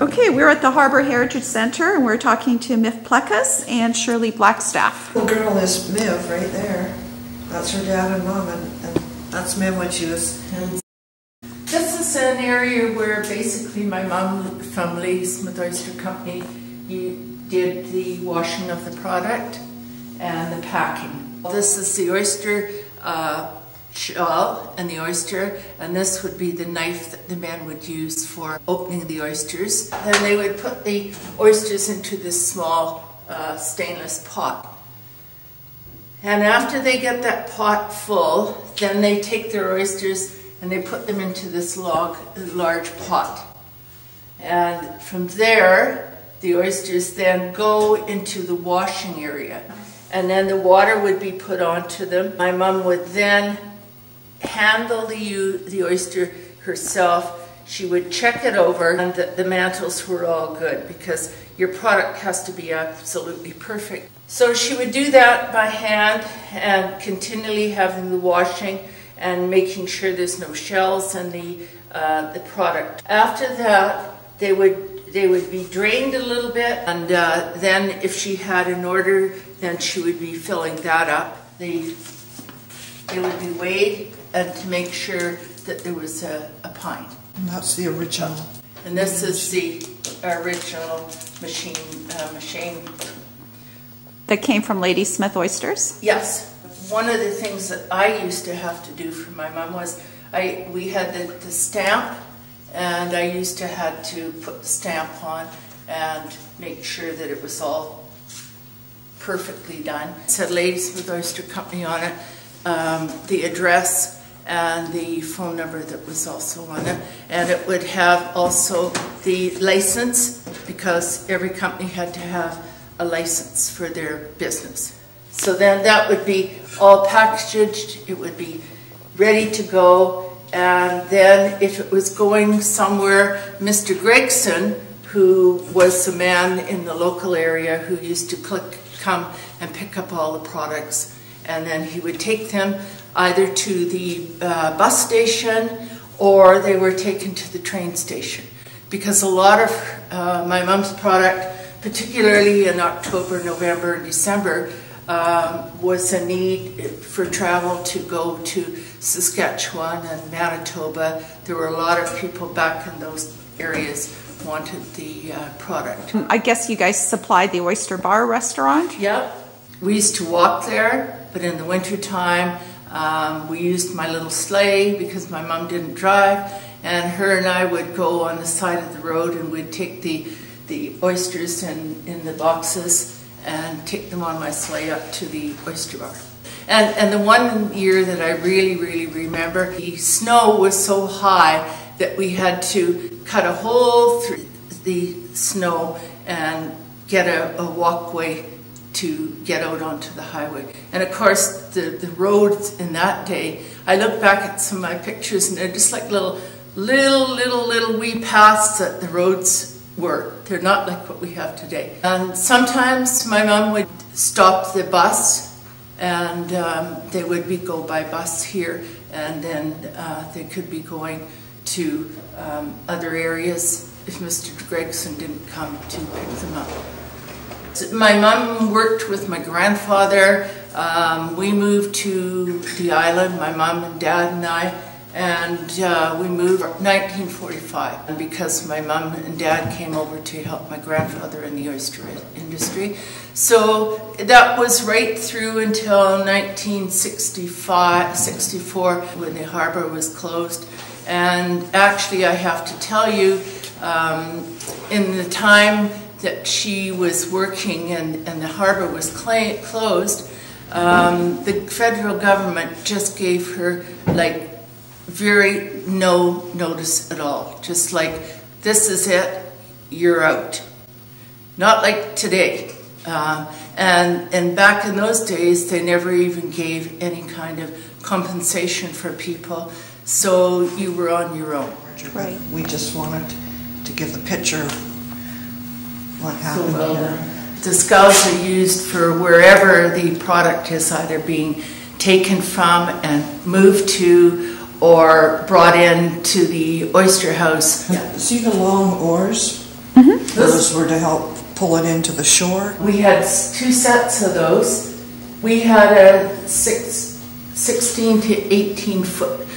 Okay, we're at the Harbour Heritage Centre and we're talking to Myf Plecas and Shirley Blackstaff. The girl is Myf right there. That's her dad and mom, and that's Myf when she was 10. This is an area where basically my mom from Ladysmith Oyster Co did the washing of the product and the packing. This is the oyster shell and the oyster, and this would be the knife that the men would use for opening the oysters. Then they would put the oysters into this small stainless pot. And after they get that pot full, then they take their oysters and they put them into this large pot. And from there, the oysters then go into the washing area. And then the water would be put onto them. My mom would then handle the oyster herself. She would check it over and that the mantles were all good, because your product has to be absolutely perfect. So she would do that by hand and continually having the washing and making sure there's no shells in the product. After that, they would be drained a little bit, and then if she had an order, then she would be filling that up. They would be weighed and to make sure that there was a pint. And that's the original. And this is the original machine. That came from Ladysmith Oysters? Yes. One of the things that I used to have to do for my mom was we had the stamp, and I used to have to put the stamp on and make sure that it was all perfectly done. It said Ladysmith Oyster Company on it, the address and the phone number that was also on it, and it would have also the license, because every company had to have a license for their business. So then that would be all packaged, it would be ready to go, and then if it was going somewhere, Mr. Gregson, who was the man in the local area who used to come and pick up all the products, and then he would take them either to the bus station or they were taken to the train station, because a lot of my mom's product, particularly in October, November, and December, was a need for travel to go to Saskatchewan and Manitoba. There were a lot of people back in those areas wanted the product. I guess you guys supplied the Oyster Bar restaurant? Yep. We used to walk there, but in the winter time, we used my little sleigh because my mom didn't drive, and her and I would go on the side of the road and we'd take the oysters in the boxes and take them on my sleigh up to the oyster bar. And the one year that I really remember, the snow was so high that we had to cut a hole through the snow and get a walkway to get out onto the highway. And of course the roads in that day, I look back at some of my pictures and they're just like little wee paths that the roads were. They're not like what we have today. And sometimes my mom would stop the bus and they would go by bus here, and then they could be going to other areas if Mr. Gregson didn't come to pick them up. My mom worked with my grandfather. We moved to the island, my mom and dad and I, and we moved in 1945 because my mom and dad came over to help my grandfather in the oyster industry. So that was right through until 1964 when the harbour was closed. And actually I have to tell you, in the time that she was working and the harbour was closed, the federal government just gave her like very no notice at all. Just like, this is it, you're out. Not like today. And back in those days, they never even gave any kind of compensation for people, so you were on your own. Right. We just wanted to give the picture of what happened here. The skulls are used for wherever the product is either being taken from and moved to or brought in to the oyster house. Yeah. See the long oars? Those were to help pull it into the shore. We had 2 sets of those. We had a 16 to 18 foot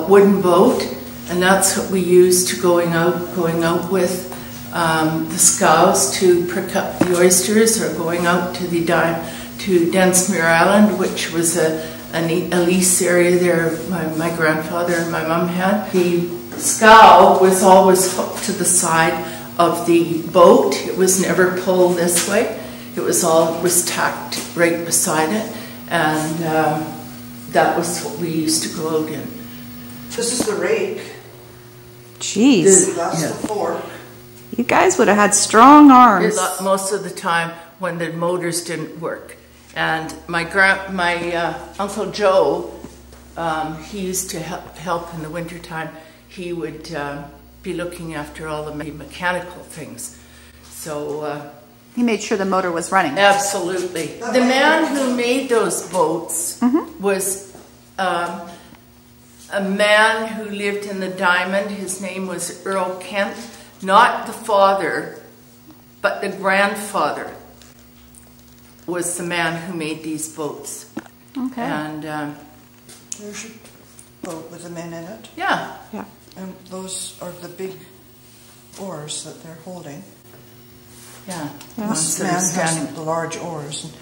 wooden boat, and that's what we used to going out with the scows to prick up the oysters, or going out to Densmere Island, which was a lease area there my grandfather and my mum had. The scow was always hooked to the side of the boat. It was never pulled this way. It was tacked right beside it, and that was what we used to go out in. This is the rake. Jeez. That's the fork. You guys would have had strong arms. Most of the time when the motors didn't work. And my Uncle Joe, he used to help in the wintertime. He would be looking after all the mechanical things. So he made sure the motor was running. Absolutely. The man who made those boats was a man who lived in the Diamond. His name was Earl Kent. Not the father, but the grandfather was the man who made these boats. Okay. And there's your boat with the men in it. Yeah. Yeah. And those are the big oars that they're holding. Yeah. This man has the large oars. And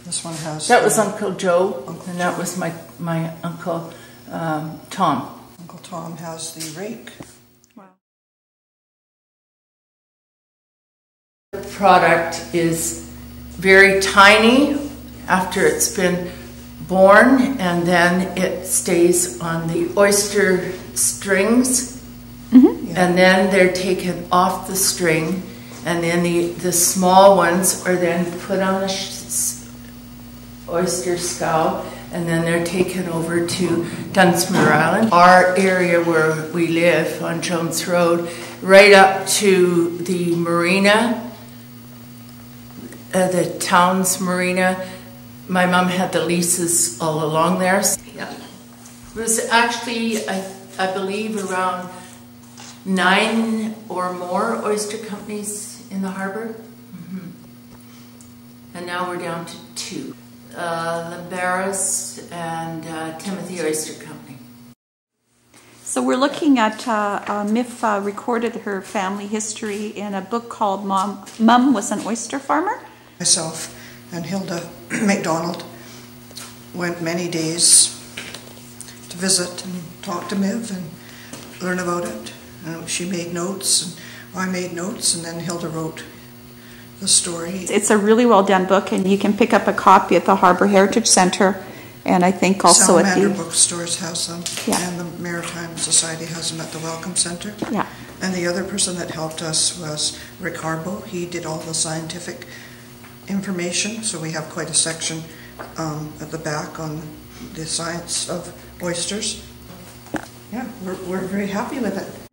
this one has... That was Uncle Joe, and that was my Uncle Tom. Uncle Tom has the rake. The product is very tiny after it's been born, and then it stays on the oyster strings, and then they're taken off the string, and then the small ones are then put on the oyster scow, and then they're taken over to Densmere Island. Our area where we live on Jones Road, right up to the marina, the town's marina. My mum had the leases all along there. Yeah. It was actually, I believe, around 9 or more oyster companies in the harbour. And now we're down to 2. Lambaras and Timothy Oyster Company. So we're looking at Myf recorded her family history in a book called Mum Was an Oyster Farmer. Myself and Hilda MacDonald went many days to visit and talk to Myf and learn about it. And she made notes, and I made notes, and then Hilda wrote the story. It's a really well done book, and you can pick up a copy at the Harbour Heritage Centre, and I think also at the bookstores has them, and the Maritime Society has them at the Welcome Centre. Yeah. And the other person that helped us was Rick Harbaugh. He did all the scientific information, so we have quite a section at the back on the science of oysters. Yeah, we're very happy with it.